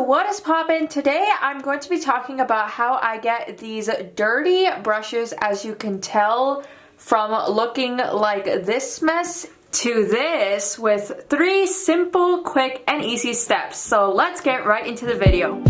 what is poppin'? Today I'm going to be talking about how I get these dirty brushes, as you can tell from looking like this mess to this, with 3 simple, quick, and easy steps. So let's get right into the video.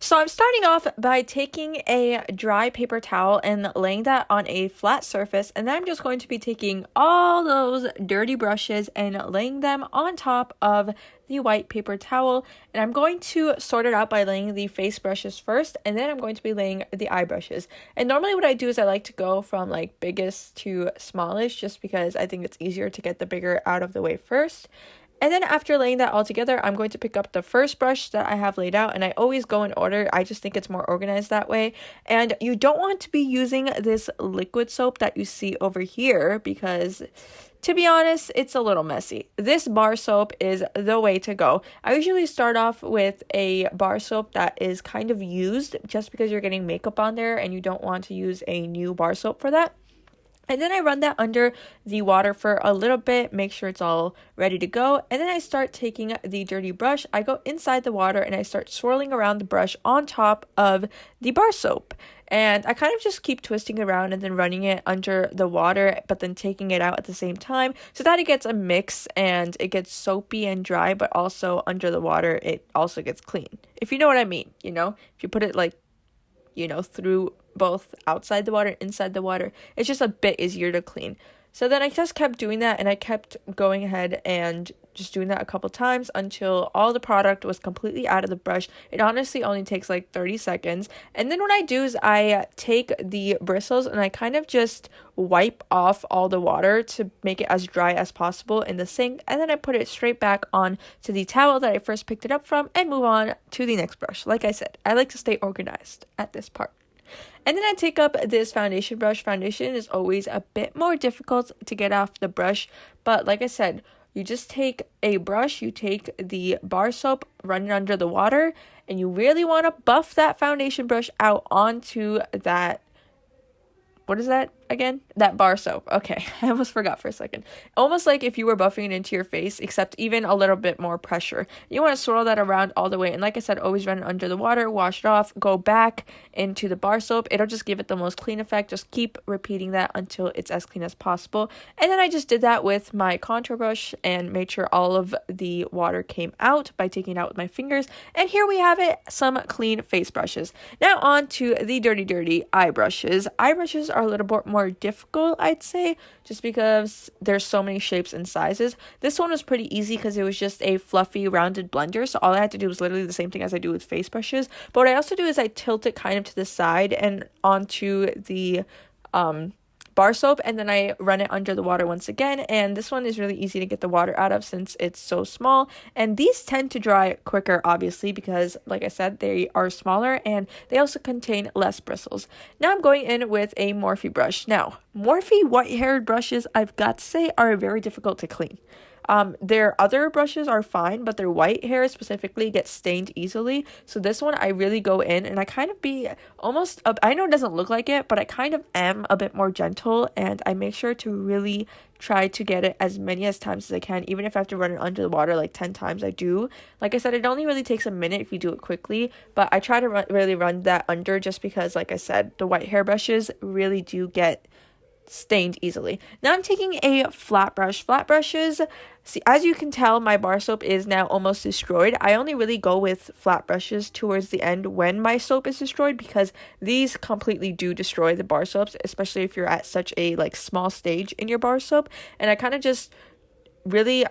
So I'm starting off by taking a dry paper towel and laying that on a flat surface, and then I'm just going to be taking all those dirty brushes and laying them on top of the white paper towel, and I'm going to sort it out by laying the face brushes first, and then I'm going to be laying the eye brushes. And normally what I do is I like to go from like biggest to smallest, just because I think it's easier to get the bigger out of the way first. And then after laying that all together, I'm going to pick up the first brush that I have laid out, and I always go in order. I just think it's more organized that way. And you don't want to be using this liquid soap that you see over here because, to be honest, it's a little messy. This bar soap is the way to go. I usually start off with a bar soap that is kind of used, just because you're getting makeup on there and you don't want to use a new bar soap for that. And then I run that under the water for a little bit, make sure it's all ready to go. And then I start taking the dirty brush. I go inside the water and I start swirling around the brush on top of the bar soap. And I kind of just keep twisting around and then running it under the water, but then taking it out at the same time so that it gets a mix and it gets soapy and dry, but also under the water, it also gets clean. If you know what I mean, if you put it like, through both outside the water and inside the water, it's just a bit easier to clean. So then I just kept doing that, and I kept going ahead and just doing that a couple times until all the product was completely out of the brush. It honestly only takes like 30 seconds. And then what I do is I take the bristles and I kind of just wipe off all the water to make it as dry as possible in the sink, and then I put it straight back on to the towel that I first picked it up from and move on to the next brush. Like I said, I like to stay organized at this part. And then I take up this foundation brush. Foundation is always a bit more difficult to get off the brush, but like I said, you just take a brush, you take the bar soap, run it under the water, and you really want to buff that foundation brush out onto that, what is that again? That bar soap. Okay, I almost forgot for a second. Almost like if you were buffing it into your face, except even a little bit more pressure. You want to swirl that around all the way, and like I said, always run it under the water, wash it off, go back into the bar soap. It'll just give it the most clean effect. Just keep repeating that until it's as clean as possible. And then I just did that with my contour brush and made sure all of the water came out by taking it out with my fingers. And here we have it, some clean face brushes. Now on to the dirty eye brushes. Eye brushes are a little bit more difficult, I'd say, just because there's so many shapes and sizes. This one was pretty easy because it was just a fluffy rounded blender, so all I had to do was literally the same thing as I do with face brushes. But what I also do is I tilt it kind of to the side and onto the bar soap, and then I run it under the water once again. And this one is really easy to get the water out of since it's so small, and these tend to dry quicker, obviously, because like I said, they are smaller and they also contain less bristles. Now I'm going in with a Morphe brush. Now Morphe white-haired brushes, I've got to say, are very difficult to clean. Their other brushes are fine, but their white hair specifically gets stained easily. So this one, I really go in and I kind of be almost, I know it doesn't look like it, but I kind of am a bit more gentle, and I make sure to really try to get it as many times as I can. Even if I have to run it under the water like 10 times, I do. Like I said, it only really takes a minute if you do it quickly, but I try to really run that under, just because, like I said, the white hair brushes really do get stained easily. Now I'm taking a flat brush. Flat brushes, see, as you can tell, my bar soap is now almost destroyed. I only really go with flat brushes towards the end when my soap is destroyed, because these completely do destroy the bar soaps, especially if you're at such a small stage in your bar soap. And I kind of just really,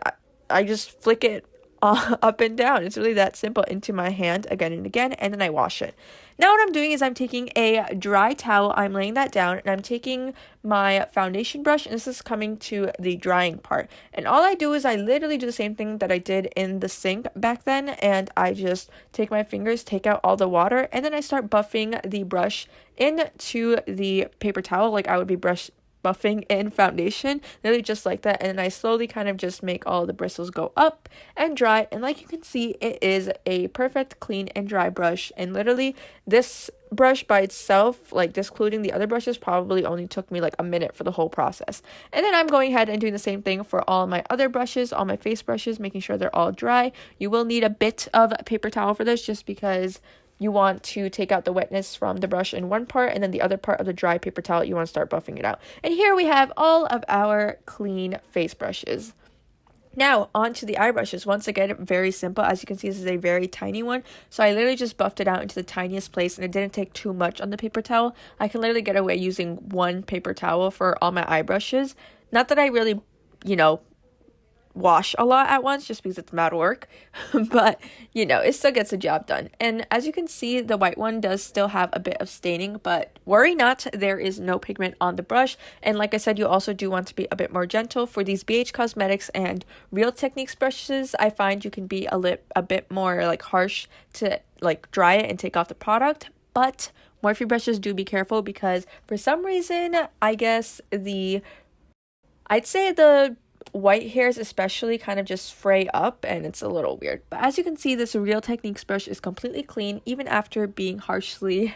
I just flick it up and down. It's really that simple into my hand again and again, and then I wash it. Now what I'm doing is I'm taking a dry towel, I'm laying that down, and I'm taking my foundation brush, and this is coming to the drying part. And all I do is I literally do the same thing that I did in the sink back then, and I just take my fingers, take out all the water, and then I start buffing the brush into the paper towel like I would be buffing in foundation, literally just like that. And then I slowly kind of just make all the bristles go up and dry, and like you can see, it is a perfect clean and dry brush. And literally this brush by itself, like discluding the other brushes, probably only took me like a minute for the whole process. And then I'm going ahead and doing the same thing for all my other brushes, all my face brushes, making sure they're all dry. You will need a bit of paper towel for this, just because you want to take out the wetness from the brush in one part, and then the other part of the dry paper towel, you want to start buffing it out. And here we have all of our clean face brushes. Now, on to the eye brushes. Once again, very simple. As you can see, this is a very tiny one. So I literally just buffed it out into the tiniest place, and it didn't take too much on the paper towel. I can literally get away using one paper towel for all my eye brushes. Not that I really, wash a lot at once, just because it's mad work, but it still gets the job done. And as you can see, the white one does still have a bit of staining, but worry not, there is no pigment on the brush. And like I said, you also do want to be a bit more gentle. For these BH Cosmetics and Real Techniques brushes, I find you can be a bit more like harsh to like dry it and take off the product. But Morphe brushes, do be careful, because for some reason, I guess I'd say the white hairs especially kind of just fray up, and it's a little weird. But as you can see, this Real Techniques brush is completely clean even after being harshly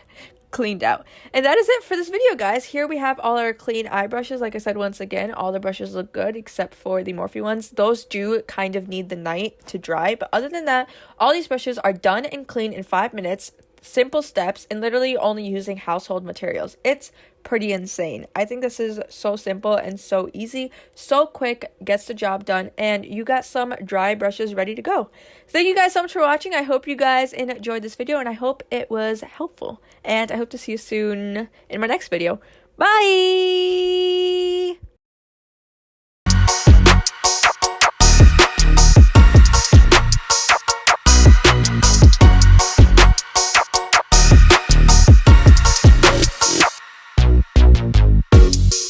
cleaned out. And that is it for this video, guys. Here we have all our clean eye brushes. Like I said, once again, all the brushes look good except for the Morphe ones. Those do kind of need the night to dry, but other than that, all these brushes are done and clean in 5 minutes. Simple steps, and literally only using household materials. It's pretty insane. I think this is so simple and so easy, so quick, gets the job done, and you got some dry brushes ready to go. Thank you guys so much for watching. I hope you guys enjoyed this video, and I hope it was helpful, and I hope to see you soon in my next video. Bye!